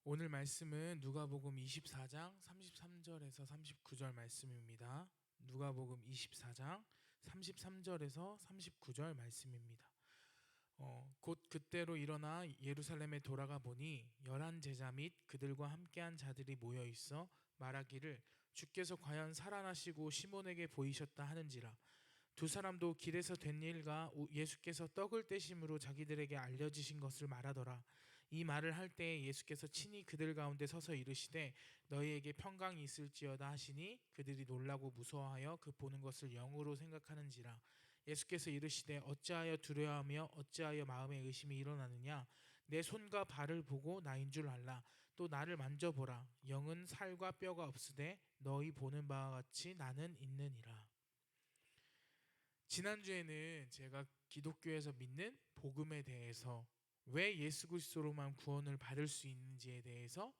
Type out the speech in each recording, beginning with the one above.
오늘 말씀은 누가복음 24장 33절에서 39절 말씀입니다. 누가복음 24장 33절에서 39절 말씀입니다. 곧 그때로 일어나 예루살렘에 돌아가 보니 11 제자 및 그들과 함께한 자들이 모여 있어 말하기를 주께서 과연 살아나시고 시몬에게 보이셨다 하는지라. 두 사람도 길에서 된 일과 예수께서 떡을 떼심으로 자기들에게 알려지신 것을 말하더라. 이 말을 할 때에 예수께서 친히 그들 가운데 서서 이르시되 너희에게 평강이 있을지어다 하시니 그들이 놀라고 무서워하여 그 보는 것을 영으로 생각하는지라. 예수께서 이르시되 어찌하여 두려워하며 어찌하여 마음에 의심이 일어나느냐. 내 손과 발을 보고 나인 줄 알라. 또 나를 만져보라. 영은 살과 뼈가 없으되 너희 보는 바와 같이 나는 있느니라. 지난주에는 제가 기독교에서 믿는 복음에 대해서 왜 예수 그리스도로만 구원을 받을 수 있는지에 대해서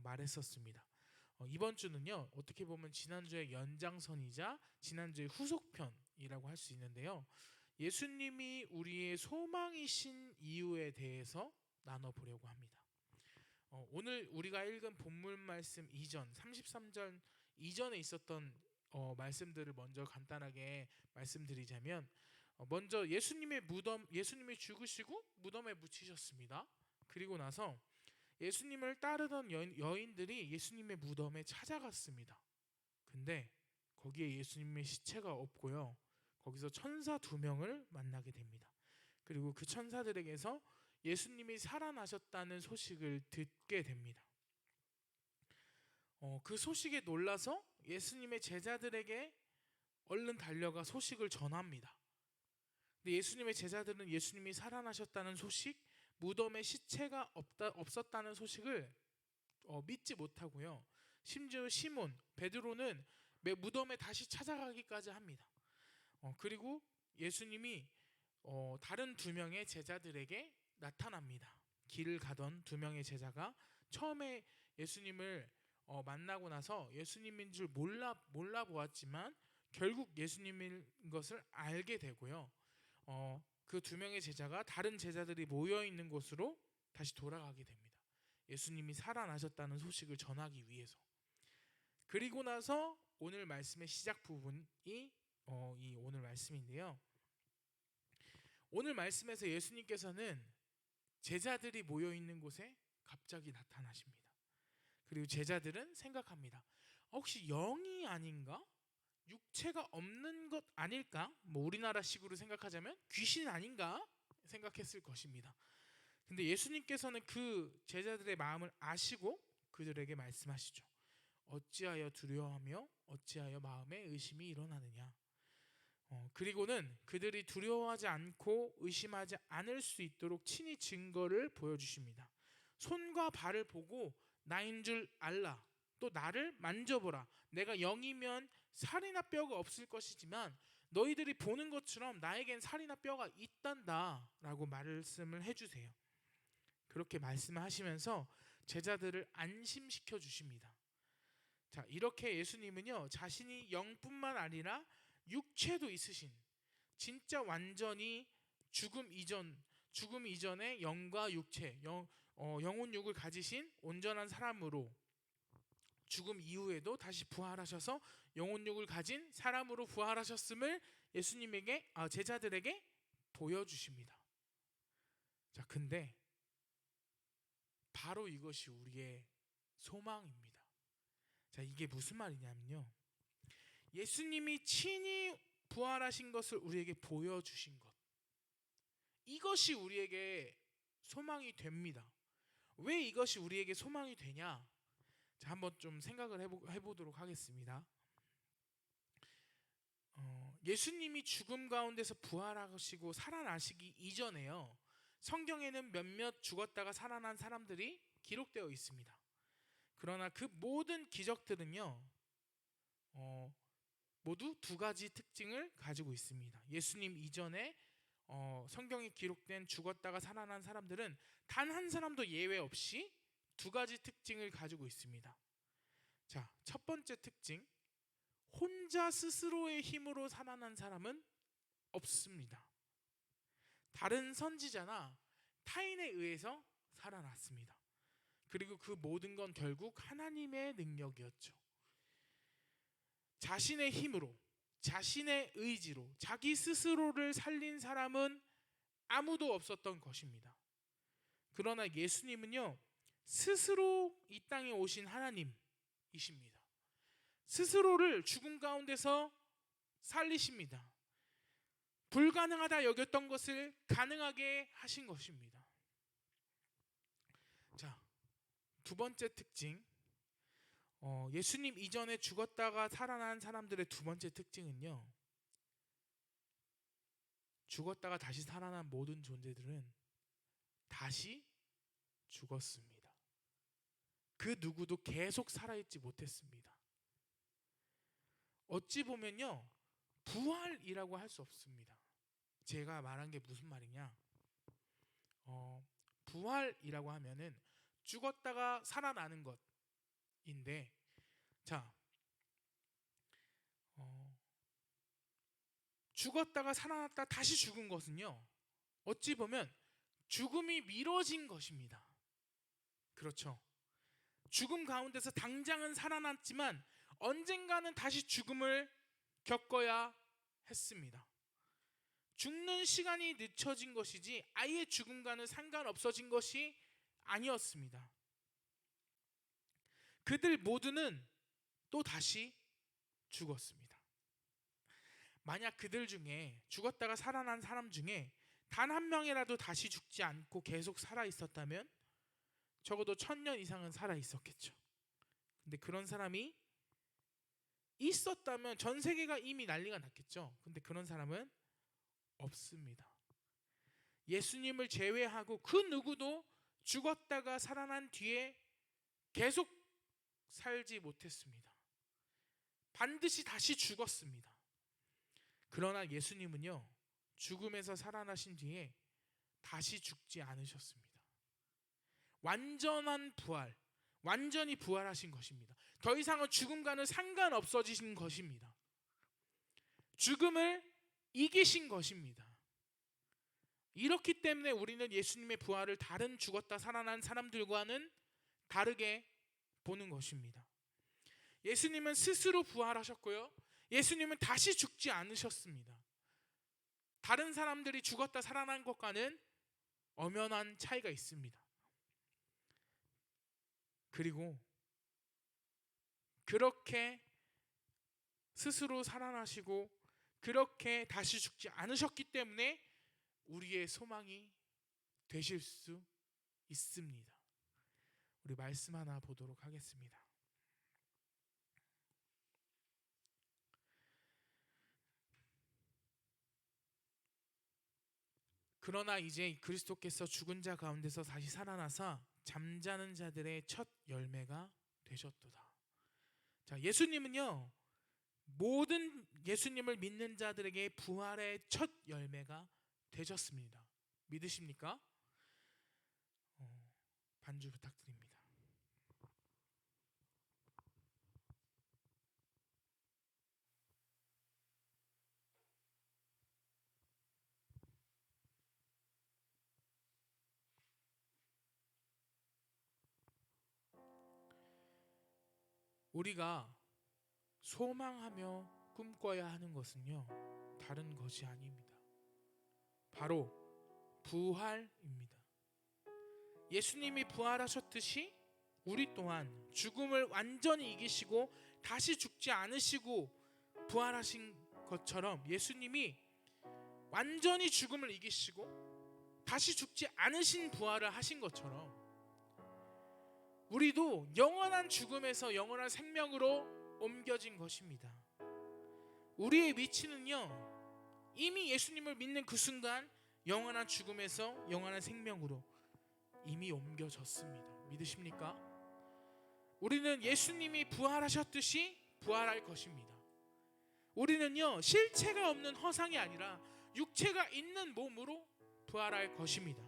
말했었습니다. 이번 주는요, 어떻게 보면 지난주의 연장선이자 지난주의 후속편이라고 할 수 있는데요, 예수님이 우리의 소망이신 이유에 대해서 나눠보려고 합니다. 오늘 우리가 읽은 본문 말씀 이전 33절 이전에 있었던 말씀들을 먼저 간단하게 말씀드리자면, 먼저 예수님이 죽으시고 무덤에 묻히셨습니다. 그리고 나서 예수님을 따르던 여인들이 예수님의 무덤에 찾아갔습니다. 근데 거기에 예수님의 시체가 없고요, 거기서 천사 2명을 만나게 됩니다. 그리고 그 천사들에게서 예수님이 살아나셨다는 소식을 듣게 됩니다. 그 소식에 놀라서 예수님의 제자들에게 얼른 달려가 소식을 전합니다. 근데 예수님의 제자들은 예수님이 살아나셨다는 소식, 무덤에 시체가 없었다는 소식을 믿지 못하고요, 심지어 시몬, 베드로는 무덤에 다시 찾아가기까지 합니다. 그리고 예수님이 다른 2명의 제자들에게 나타납니다. 길을 가던 2명의 제자가 처음에 예수님을 만나고 나서 예수님인 줄 몰라 보았지만 결국 예수님인 것을 알게 되고요, 그 2명의 제자가 다른 제자들이 모여 있는 곳으로 다시 돌아가게 됩니다. 예수님이 살아나셨다는 소식을 전하기 위해서. 그리고 나서 오늘 말씀의 시작 부분이 이 오늘 말씀인데요, 오늘 말씀에서 예수님께서는 제자들이 모여 있는 곳에 갑자기 나타나십니다. 그리고 제자들은 생각합니다. 혹시 영이 아닌가? 육체가 없는 것 아닐까? 우리나라식으로 생각하자면 귀신 아닌가? 생각했을 것입니다. 근데 예수님께서는 그 제자들의 마음을 아시고 그들에게 말씀하시죠. 어찌하여 두려워하며 어찌하여 마음에 의심이 일어나느냐. 그리고는 그들이 두려워하지 않고 의심하지 않을 수 있도록 친히 증거를 보여주십니다. 손과 발을 보고 나인 줄 알라. 또 나를 만져보라. 내가 영이면 살이나 뼈가 없을 것이지만 너희들이 보는 것처럼 나에겐 살이나 뼈가 있단다 라고 말씀을 해주세요. 그렇게 말씀하시면서 제자들을 안심시켜 주십니다. 자, 이렇게 예수님은요, 자신이 영뿐만 아니라 육체도 있으신, 진짜 완전히 죽음 이전에 영과 육체, 영혼육을 가지신 온전한 사람으로 죽음 이후에도 다시 부활하셔서 영혼육을 가진 사람으로 부활하셨음을 제자들에게 보여주십니다. 자, 근데 바로 이것이 우리의 소망입니다. 자, 이게 무슨 말이냐면요, 예수님이 친히 부활하신 것을 우리에게 보여주신 것, 이것이 우리에게 소망이 됩니다. 왜 이것이 우리에게 소망이 되냐? 자, 한번 좀 생각을 해보도록 하겠습니다. 예수님이 죽음 가운데서 부활하시고 살아나시기 이전에요, 성경에는 몇몇 죽었다가 살아난 사람들이 기록되어 있습니다. 그러나 그 모든 기적들은요, 모두 2가지 특징을 가지고 있습니다. 예수님 이전에 성경에 기록된 죽었다가 살아난 사람들은 단 한 사람도 예외 없이 2가지 특징을 가지고 있습니다. 자, 첫 번째 특징, 혼자 스스로의 힘으로 살아난 사람은 없습니다. 다른 선지자나 타인에 의해서 살아났습니다. 그리고 그 모든 건 결국 하나님의 능력이었죠. 자신의 힘으로, 자신의 의지로 자기 스스로를 살린 사람은 아무도 없었던 것입니다. 그러나 예수님은요, 스스로 이 땅에 오신 하나님이십니다. 스스로를 죽음 가운데서 살리십니다. 불가능하다 여겼던 것을 가능하게 하신 것입니다. 자, 두 번째 특징, 예수님 이전에 죽었다가 살아난 사람들의 두 번째 특징은요, 죽었다가 다시 살아난 모든 존재들은 다시 죽었습니다. 그 누구도 계속 살아있지 못했습니다. 어찌 보면요, 부활이라고 할 수 없습니다. 제가 말한 게 무슨 말이냐, 부활이라고 하면은 죽었다가 살아나는 것인데, 자, 죽었다가 살아났다 다시 죽은 것은요, 어찌 보면 죽음이 미뤄진 것입니다. 그렇죠. 죽음 가운데서 당장은 살아났지만 언젠가는 다시 죽음을 겪어야 했습니다. 죽는 시간이 늦춰진 것이지 아예 죽음과는 상관없어진 것이 아니었습니다. 그들 모두는 또 다시 죽었습니다. 만약 그들 중에 죽었다가 살아난 사람 중에 단 한 명이라도 다시 죽지 않고 계속 살아 있었다면 적어도 1000년 이상은 살아 있었겠죠. 근데 그런 사람이 있었다면 전 세계가 이미 난리가 났겠죠. 근데 그런 사람은 없습니다. 예수님을 제외하고 그 누구도 죽었다가 살아난 뒤에 계속 살지 못했습니다. 반드시 다시 죽었습니다. 그러나 예수님은요, 죽음에서 살아나신 뒤에 다시 죽지 않으셨습니다. 완전한 부활, 완전히 부활하신 것입니다. 더 이상은 죽음과는 상관없어지신 것입니다. 죽음을 이기신 것입니다. 이렇기 때문에 우리는 예수님의 부활을 다른 죽었다 살아난 사람들과는 다르게 보는 것입니다. 예수님은 스스로 부활하셨고요, 예수님은 다시 죽지 않으셨습니다. 다른 사람들이 죽었다 살아난 것과는 엄연한 차이가 있습니다. 그리고 그렇게 스스로 살아나시고 그렇게 다시 죽지 않으셨기 때문에 우리의 소망이 되실 수 있습니다. 우리 말씀 하나 보도록 하겠습니다. 그러나 이제 그리스도께서 죽은 자 가운데서 다시 살아나사 잠자는 자들의 첫 열매가 되셨도다. 자, 예수님은요, 모든 예수님을 믿는 자들에게 부활의 첫 열매가 되셨습니다. 믿으십니까? 반주 부탁드립니다. 우리가 소망하며 꿈꿔야 하는 것은요, 다른 것이 아닙니다. 바로 부활입니다. 예수님이 부활하셨듯이 우리 또한 죽음을 완전히 이기시고 다시 죽지 않으시고 부활하신 것처럼, 예수님이 완전히 죽음을 이기시고 다시 죽지 않으신 부활을 하신 것처럼 우리도 영원한 죽음에서 영원한 생명으로 옮겨진 것입니다. 우리의 위치는요, 이미 예수님을 믿는 그 순간 영원한 죽음에서 영원한 생명으로 이미 옮겨졌습니다. 믿으십니까? 우리는 예수님이 부활하셨듯이 부활할 것입니다. 우리는요, 실체가 없는 허상이 아니라 육체가 있는 몸으로 부활할 것입니다.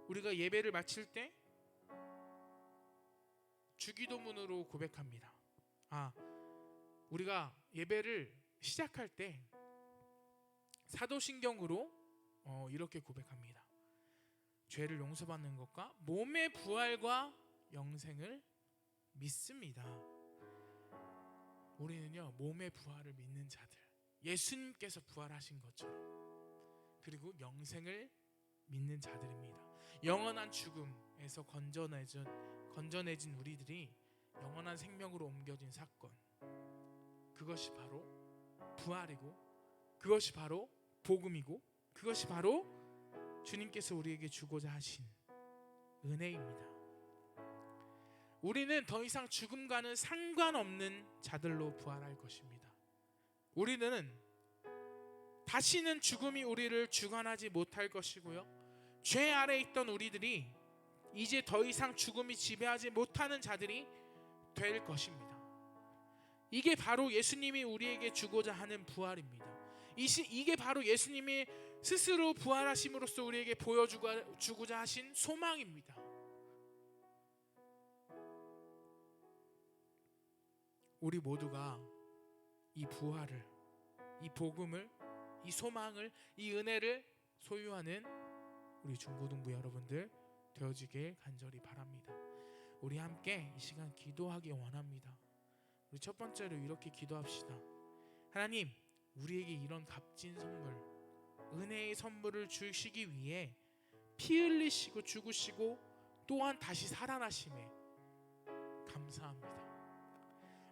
우리가 예배를 마칠 때 주기도문으로 고백합니다. 우리가 예배를 시작할 때 사도신경으로 이렇게 고백합니다. 죄를 용서받는 것과 몸의 부활과 영생을 믿습니다. 우리는요, 몸의 부활을 믿는 자들, 예수님께서 부활하신 것처럼, 그리고 영생을 믿는 자들입니다. 영원한 죽음에서 건져내진 우리들이 영원한 생명으로 옮겨진 사건, 그것이 바로 부활이고, 그것이 바로 복음이고, 그것이 바로 주님께서 우리에게 주고자 하신 은혜입니다. 우리는 더 이상 죽음과는 상관없는 자들로 부활할 것입니다. 우리는 다시는 죽음이 우리를 주관하지 못할 것이고요, 죄 아래 있던 우리들이 이제 더 이상 죽음이 지배하지 못하는 자들이 될 것입니다. 이게 바로 예수님이 우리에게 주고자 하는 부활입니다. 이게 바로 예수님이 스스로 부활하심으로써 우리에게 보여주고자 하신 소망입니다. 우리 모두가 이 부활을, 이 복음을, 이 소망을, 이 은혜를 소유하는 우리 중고등부 여러분들 되어지길 간절히 바랍니다. 우리 함께 이 시간 기도하기 원합니다. 우리 첫 번째로 이렇게 기도합시다. 하나님, 우리에게 이런 값진 선물, 은혜의 선물을 주시기 위해 피 흘리시고 죽으시고 또한 다시 살아나심에 감사합니다.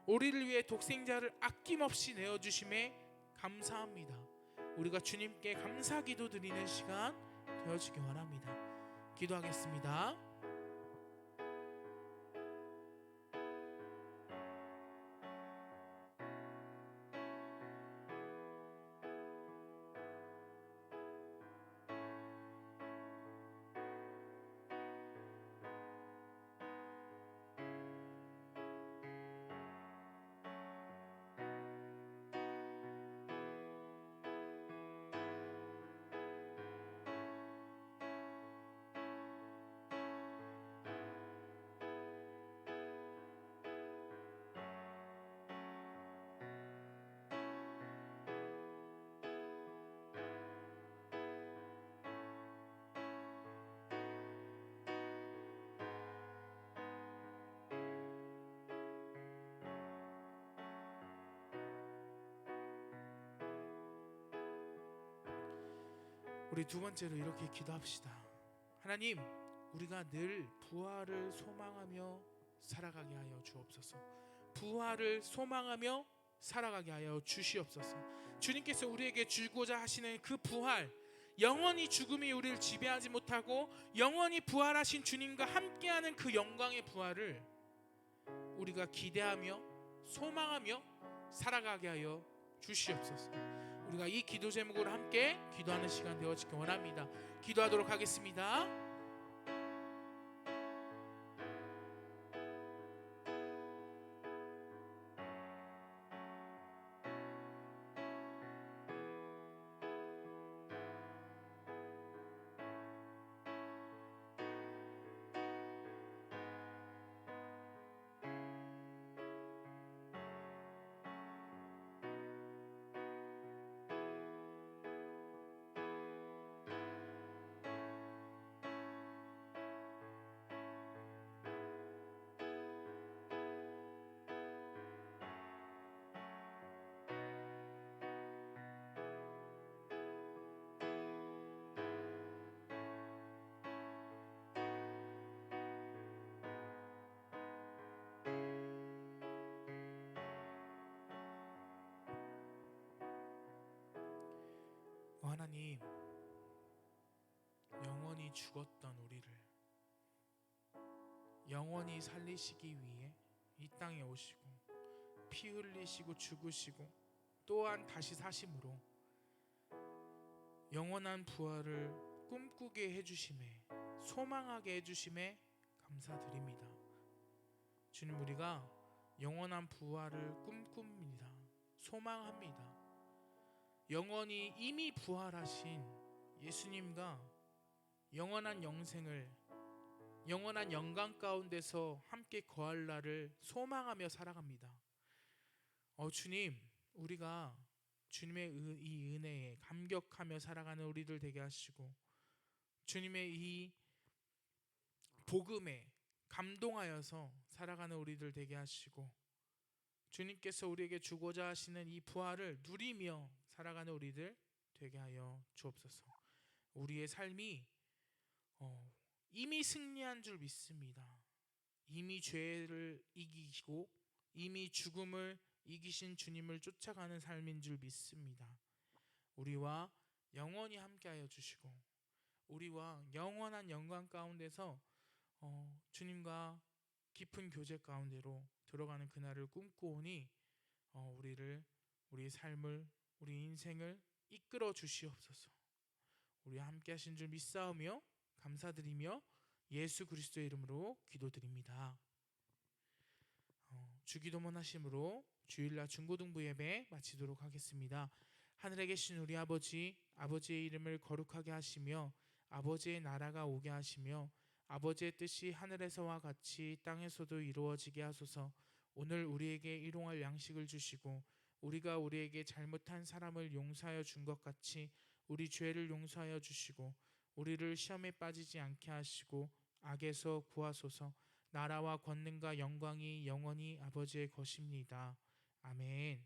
우리를 위해 독생자를 아낌없이 내어주심에 감사합니다. 우리가 주님께 감사 기도 드리는 시간 되어지기 원합니다. 기도하겠습니다. 우리 두 번째로 이렇게 기도합시다. 하나님, 우리가 늘 부활을 소망하며 살아가게 하여 주옵소서. 부활을 소망하며 살아가게 하여 주시옵소서. 주님께서 우리에게 주고자 하시는 그 부활, 영원히 죽음이 우리를 지배하지 못하고 영원히 부활하신 주님과 함께하는 그 영광의 부활을 우리가 기대하며 소망하며 살아가게 하여 주시옵소서. 우리가 이 기도 제목으로 함께 기도하는 시간 되어지길 원합니다. 기도하도록 하겠습니다. 하나님, 영원히 죽었던 우리를 영원히 살리시기 위해 이 땅에 오시고 피 흘리시고 죽으시고 또한 다시 사심으로 영원한 부활을 꿈꾸게 해주심에, 소망하게 해주심에 감사드립니다. 주님, 우리가 영원한 부활을 꿈꿉니다. 소망합니다. 영원히 이미 부활하신 예수님과 영원한 영생을, 영원한 영광 가운데서 함께 거할 날을 소망하며 살아갑니다. 주님, 우리가 주님의 이 은혜에 감격하며 살아가는 우리들 되게 하시고, 주님의 이 복음에 감동하여서 살아가는 우리들 되게 하시고, 주님께서 우리에게 주고자 하시는 이 부활을 누리며 살아가는 우리들 되게 하여 주옵소서. 우리의 삶이 이미 승리한 줄 믿습니다. 이미 죄를 이기시고 이미 죽음을 이기신 주님을 쫓아가는 삶인 줄 믿습니다. 우리와 영원히 함께하여 주시고 우리와 영원한 영광 가운데서 주님과 깊은 교제 가운데로 들어가는 그날을 꿈꾸오니 우리의 삶을, 우리 인생을 이끌어 주시옵소서. 우리와 함께 하신 줄 믿사오며 감사드리며 예수 그리스도의 이름으로 기도드립니다. 주기도문 하심으로 주일날 중고등부 예배 마치도록 하겠습니다. 하늘에 계신 우리 아버지, 아버지의 이름을 거룩하게 하시며 아버지의 나라가 오게 하시며 아버지의 뜻이 하늘에서와 같이 땅에서도 이루어지게 하소서. 오늘 우리에게 일용할 양식을 주시고 우리가 우리에게 잘못한 사람을 용서하여 준 것 같이 우리 죄를 용서하여 주시고 우리를 시험에 빠지지 않게 하시고 악에서 구하소서. 나라와 권능과 영광이 영원히 아버지의 것입니다. 아멘.